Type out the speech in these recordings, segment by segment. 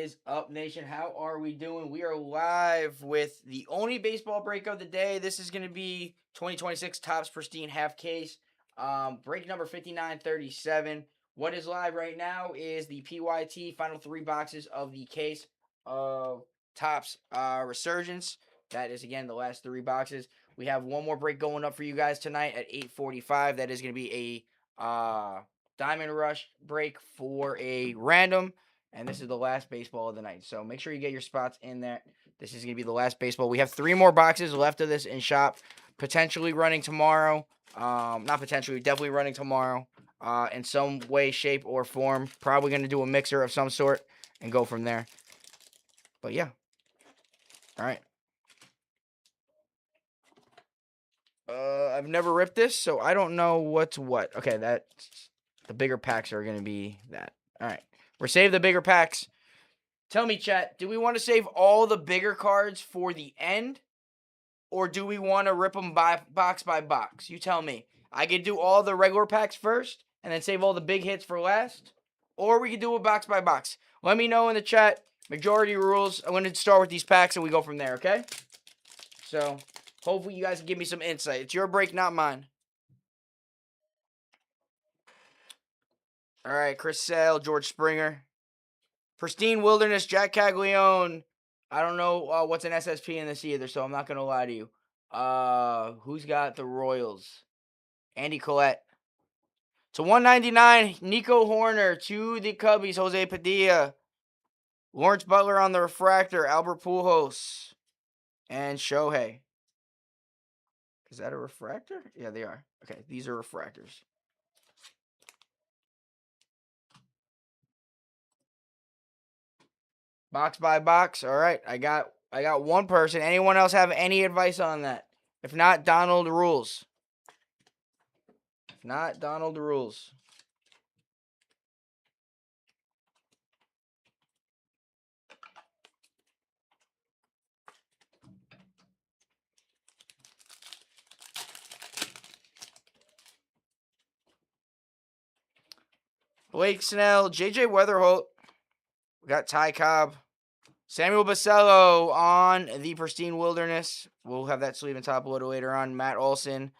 is up, Nation? How are we doing? We are live with the only baseball break of the day. This is going to be 2026 Topps Pristine half case. Break number 5937. What is live right now is the PYT final 3 boxes of the case of Topps Resurgence. That is, again, the last 3 boxes. We have one more break going up for you guys tonight at 8:45. That is going to be a Diamond Rush break for a random. And this is the last baseball of the night. So make sure you get your spots in there. This is going to be the last baseball. We have 3 more boxes left of this in shop. Potentially running tomorrow. Not potentially, definitely running tomorrow. In some way, shape, or form. Probably going to do a mixer of some sort and go from there. But yeah. All right. I've never ripped this, so I don't know what's what. Okay, the bigger packs are going to be that. All right. We're saving the bigger packs. Tell me, chat, do we want to save all the bigger cards for the end? Or do we want to rip them box by box? You tell me. I could do all the regular packs first and then save all the big hits for last. Or we could do it box by box. Let me know in the chat. Majority rules. I'm going to start with these packs and we go from there, okay? So, hopefully you guys can give me some insight. It's your break, not mine. All right, Chris Sale, George Springer. Pristine Wilderness, Jack Caglione. I don't know what's an SSP in this either, so I'm not going to lie to you. Who's got the Royals? Andy Collette. To 199, Nico Horner. To the Cubbies, Jose Padilla. Lawrence Butler on the refractor, Albert Pujols. And Shohei. Is that a refractor? Yeah, they are. Okay, these are refractors. Box by box. All right, I got one person. Anyone else have any advice on that? If not, Donald rules. If not, Donald rules. Blake Snell, JJ Weatherholt. We got Ty Cobb. Samuel Basello on the Pristine Wilderness. We'll have that sleeve and top loader later on. Matt Olson,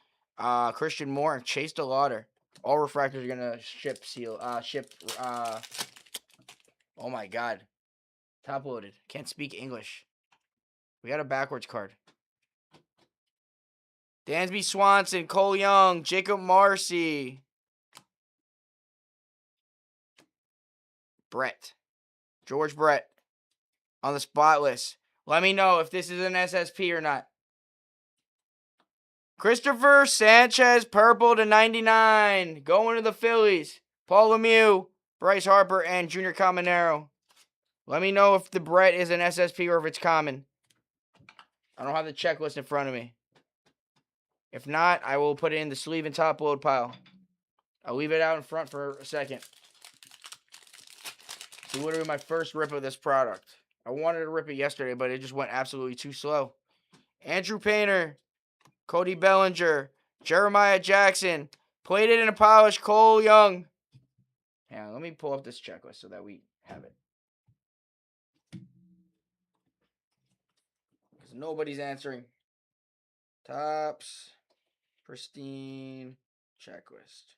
Christian Moore, and Chase DeLauder. All refractors are gonna ship. Oh my God, top loaded. Can't speak English. We got a backwards card. Dansby Swanson, Cole Young, Jacob Marcy, George Brett on the spot list. Let me know if this is an SSP or not. Christopher Sanchez, purple to 99. Going to the Phillies. Paul Lemieux, Bryce Harper, and Junior Caminero. Let me know if the Brett is an SSP or if it's common. I don't have the checklist in front of me. If not, I will put it in the sleeve and top load pile. I'll leave it out in front for a second. It's literally my first rip of this product. I wanted to rip it yesterday, but it just went absolutely too slow. Andrew Painter, Cody Bellinger, Jeremiah Jackson, plated and polished Cole Young. Hang on, let me pull up this checklist so that we have it. Because nobody's answering. Topps Pristine checklist.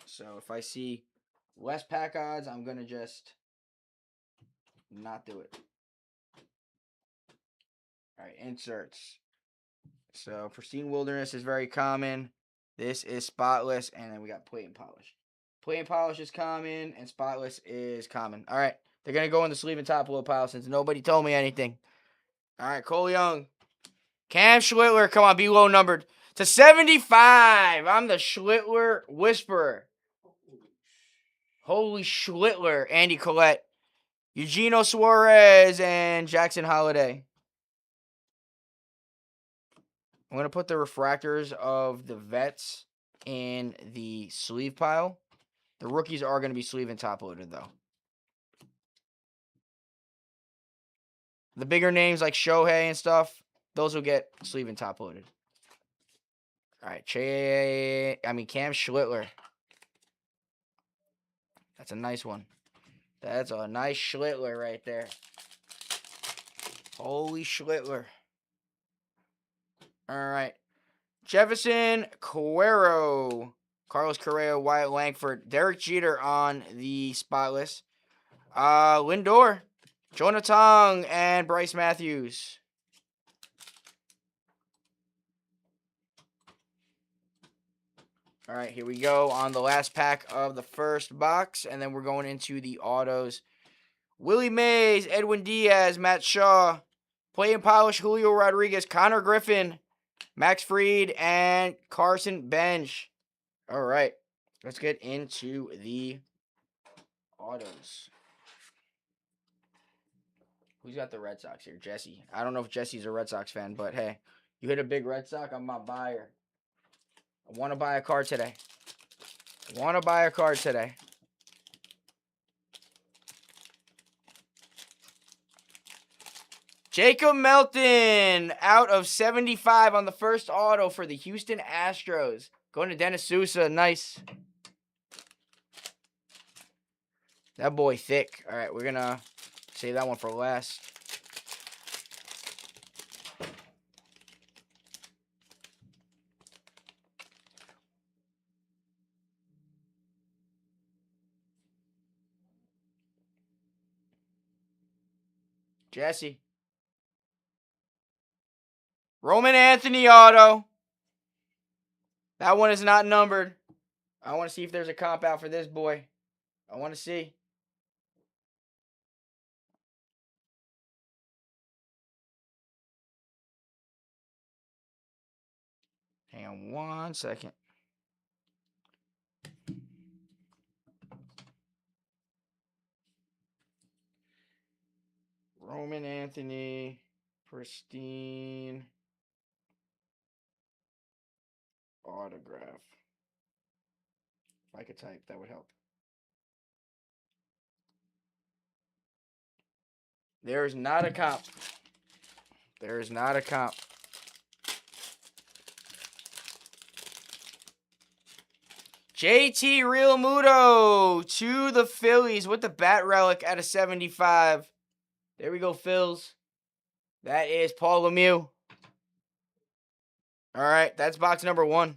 So if I see less pack odds, I'm going to just not do it. All right, inserts. So Pristine Wilderness is very common. This is spotless, and then we got plate and polish. Plate and polish is common, and spotless is common. All right, they're going to go in the sleeve and top load pile since nobody told me anything. All right, Cole Young. Cam Schlittler, come on, be low numbered. To 75, I'm the Schlittler whisperer. Holy Schlittler, Andy Collette. Eugenio Suarez and Jackson Holiday. I'm going to put the refractors of the vets in the sleeve pile. The rookies are going to be sleeve and top loaded, though. The bigger names like Shohei and stuff, those will get sleeve and top loaded. All right, Cam Schlittler. That's a nice one. That's a nice Schlittler right there. Holy Schlittler. All right. Jefferson Cuero. Carlos Correa, Wyatt Langford. Derek Jeter on the spot list. Lindor. Jonah Tong and Bryce Matthews. All right, here we go on the last pack of the first box, and then we're going into the autos. Willie Mays, Edwin Diaz, Matt Shaw, Play and Polish, Julio Rodriguez, Connor Griffin, Max Fried, and Carson Bench. All right, let's get into the autos. Who's got the Red Sox here? Jesse. I don't know if Jesse's a Red Sox fan, but hey, you hit a big Red Sox, I'm my buyer. I want to buy a card today. Jacob Melton out of 75 on the first auto for the Houston Astros. Going to Dennis Sousa. Nice. That boy thick. All right, we're going to save that one for last. Jesse. Roman Anthony auto. That one is not numbered. I want to see if there's a comp out for this boy. I want to see. Hang on 1 second. Roman Anthony, pristine autograph. If I could type, that would help. There is not a comp. There is not a comp. JT Realmuto to the Phillies with the bat relic at a 75. There we go, Phils. That is Paul Lemieux. All right, that's box number 1.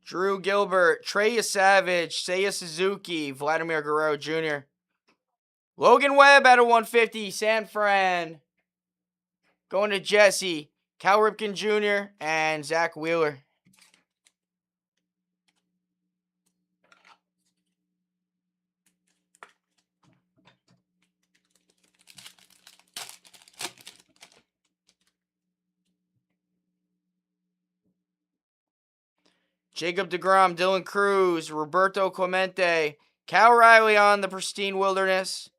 Drew Gilbert, Trey Savage, Seiya Suzuki, Vladimir Guerrero Jr. Logan Webb at a 150, San Fran. Going to Jesse, Cal Ripken Jr., and Zach Wheeler. Jacob deGrom, Dylan Cruz, Roberto Clemente, Cal Riley on the pristine Wilderness.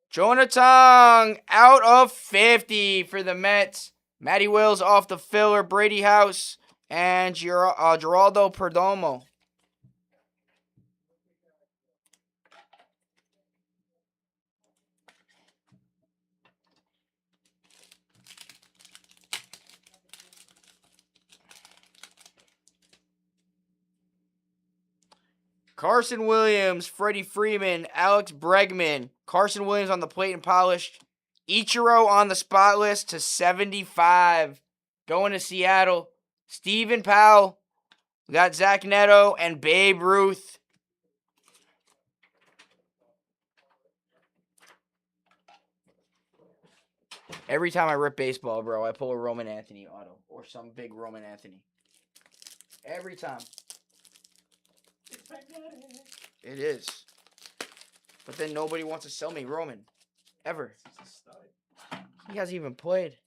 Jonah Tong out of 50 for the Mets. Matty Wills off the filler, Brady House, and Geraldo Perdomo. Carson Williams, Freddie Freeman, Alex Bregman. Carson Williams on the plate and polished. Ichiro on the spot list to 75. Going to Seattle. Stephen Powell. We got Zach Neto and Babe Ruth. Every time I rip baseball, bro, I pull a Roman Anthony auto or some big Roman Anthony. Every time. It is. But then nobody wants to sell me Roman. Ever. He hasn't even played.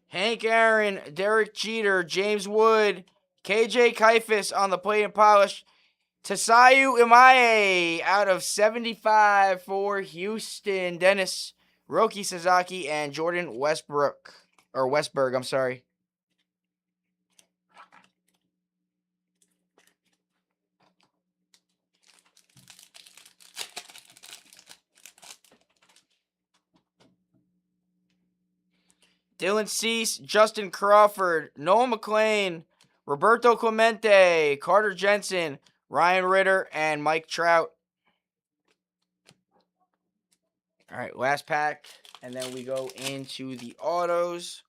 Hank Aaron, Derek Jeter, James Wood, KJ Kifis on the plate and polish. Tasayu Imae out of 75 for Houston. Dennis, Roki Sasaki, and Jordan Westbrook. Or Westberg, I'm sorry. Dylan Cease, Justin Crawford, Noah McLean, Roberto Clemente, Carter Jensen, Ryan Ritter, and Mike Trout. All right, last pack, and then we go into the autos.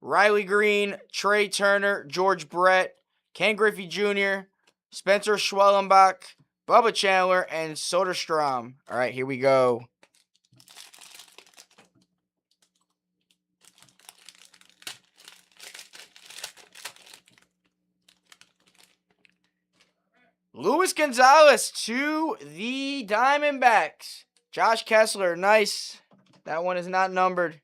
Riley Green, Trey Turner, George Brett, Ken Griffey Jr., Spencer Schwellenbach, Bubba Chandler, and Soderstrom. All right, here we go. Luis Gonzalez to the Diamondbacks. Josh Kessler, nice. That one is not numbered.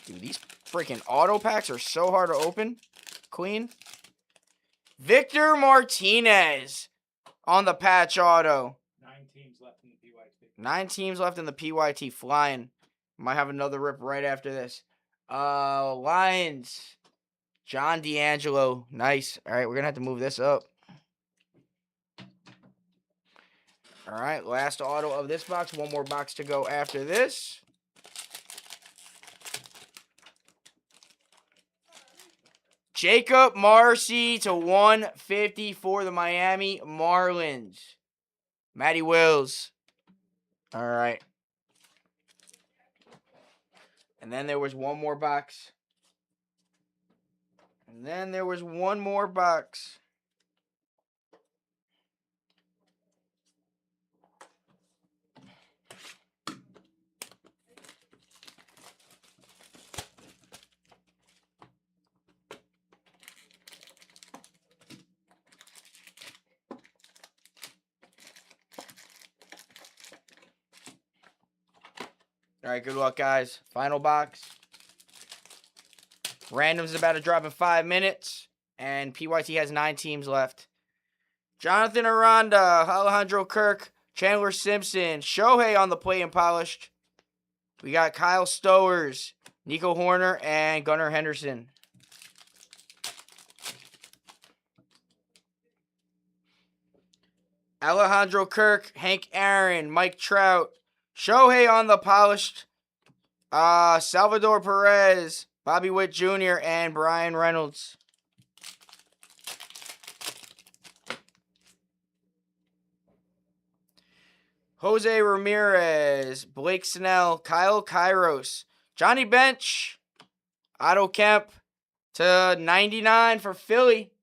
Dude, these freaking auto packs are so hard to open. Queen. Victor Martinez on the patch auto. 9 teams left in the PYT. 9 teams left in the PYT. Flying. Might have another rip right after this. Lions. John D'Angelo. Nice. All right, we're going to have to move this up. All right, last auto of this box. One more box to go after this. Jacob Marcy to 150 for the Miami Marlins. Matty Wills. All right. And then there was one more box. And then there was one more box. All right, good luck, guys. Final box. Random's about to drop in 5 minutes. And PYT has 9 teams left. Jonathan Aranda, Alejandro Kirk, Chandler Simpson, Shohei on the plate and polished. We got Kyle Stowers, Nico Horner, and Gunnar Henderson. Alejandro Kirk, Hank Aaron, Mike Trout, Shohei on the polished. Salvador Perez, Bobby Witt Jr., and Brian Reynolds. Jose Ramirez, Blake Snell, Kyle Kairos, Johnny Bench, Otto Kemp to 99 for Philly.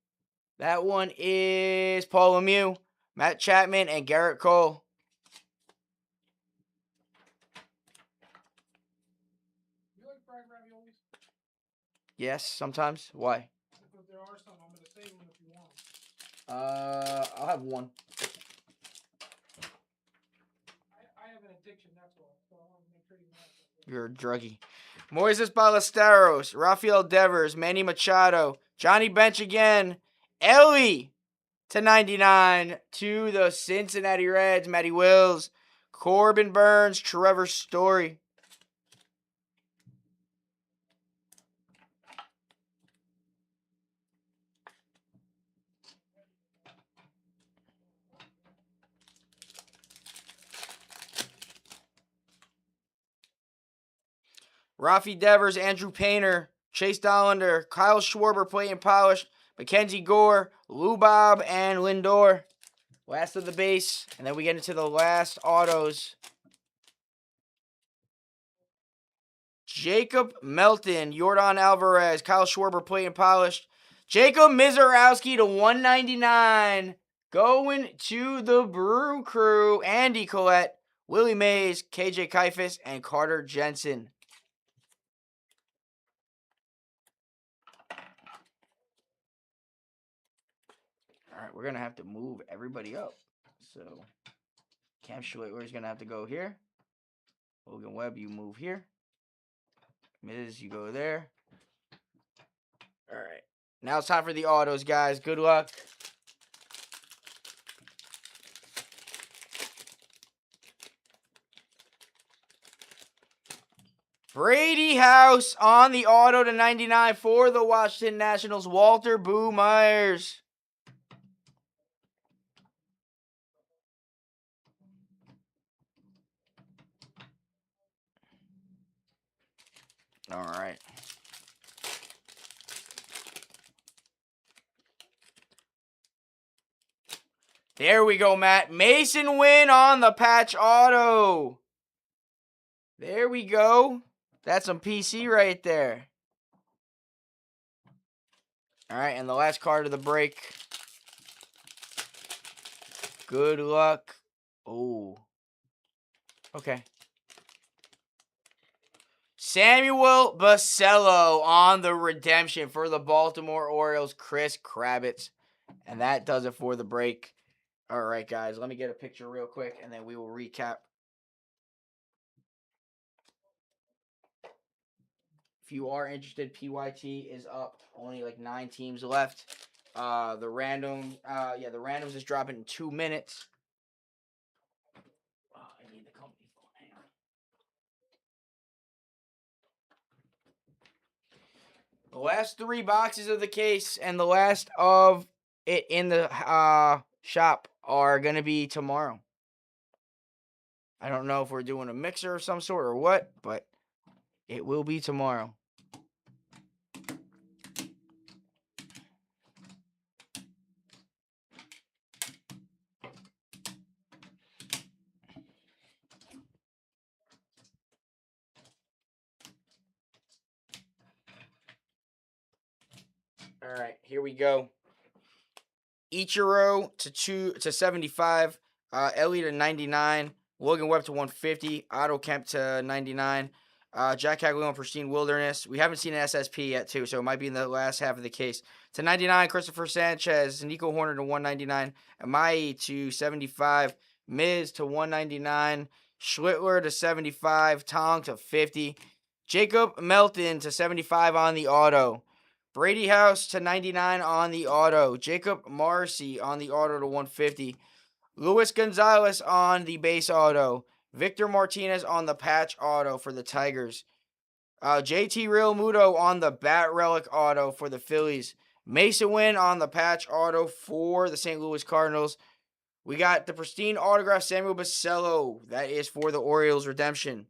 That one is Paul Lemieux, Matt Chapman, and Garrett Cole. You like fried raviolis? Yes, sometimes. Why? If there are some, I'm going to save them if you want. I'll have one. I have an addiction, that's all. So I want to make sure you have it. You're a druggie. Moises Ballesteros, Rafael Devers, Manny Machado, Johnny Bench again, Ellie to 99 to the Cincinnati Reds, Matty Wills, Corbin Burns, Trevor Story. Rafi Devers, Andrew Painter, Chase Dollander, Kyle Schwarber, plate and polished, Mackenzie Gore, Lou Bob, and Lindor. Last of the base, and then we get into the last autos. Jacob Melton, Yordan Alvarez, Kyle Schwarber, plate and polished. Jacob Mizorowski to 199. Going to the Brew Crew. Andy Collette, Willie Mays, KJ Kaifas, and Carter Jensen. All right, we're going to have to move everybody up. So, Cam Schlittler is going to have to go here. Logan Webb, you move here. Miz, you go there. All right. Now it's time for the autos, guys. Good luck. Brady House on the auto to 99 for the Washington Nationals. Walter Boo Myers. All right. There we go, Matt. Mason Wynn on the patch auto. There we go. That's some PC right there. All right, and the last card of the break. Good luck. Oh. Okay. Samuel Basello on the redemption for the Baltimore Orioles, Chris Kravitz. And that does it for the break. All right, guys, let me get a picture real quick, and then we will recap. If you are interested, PYT is up. Only like 9 teams left. The randoms is dropping in 2 minutes. Oh, I need the company phone. Hang on. The last 3 boxes of the case and the last of it in the shop are going to be tomorrow. I don't know if we're doing a mixer of some sort or what, but it will be tomorrow. All right, here we go. Ichiro to 75, Ellie to 99, Logan Webb to 150, Otto Kemp to 99, Jack Caglione, Pristine Wilderness. We haven't seen an SSP yet, too, so it might be in the last half of the case. To 99, Christopher Sanchez, Nico Horner to 199, Amai to 75, Miz to 199, Schlittler to 75, Tong to 50, Jacob Melton to 75 on the auto. Brady House to 99 on the auto. Jacob Marcy on the auto to 150. Luis Gonzalez on the base auto. Victor Martinez on the patch auto for the Tigers. JT Real Muto on the bat relic auto for the Phillies. Mason Wynn on the patch auto for the St. Louis Cardinals. We got the pristine autograph Samuel Basello. That is for the Orioles redemption.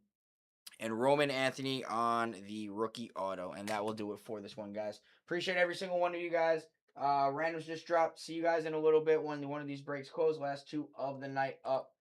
And Roman Anthony on the rookie auto. And that will do it for this one, guys. Appreciate every single one of you guys. Randoms just dropped. See you guys in a little bit when one of these breaks close. Last 2 of the night up.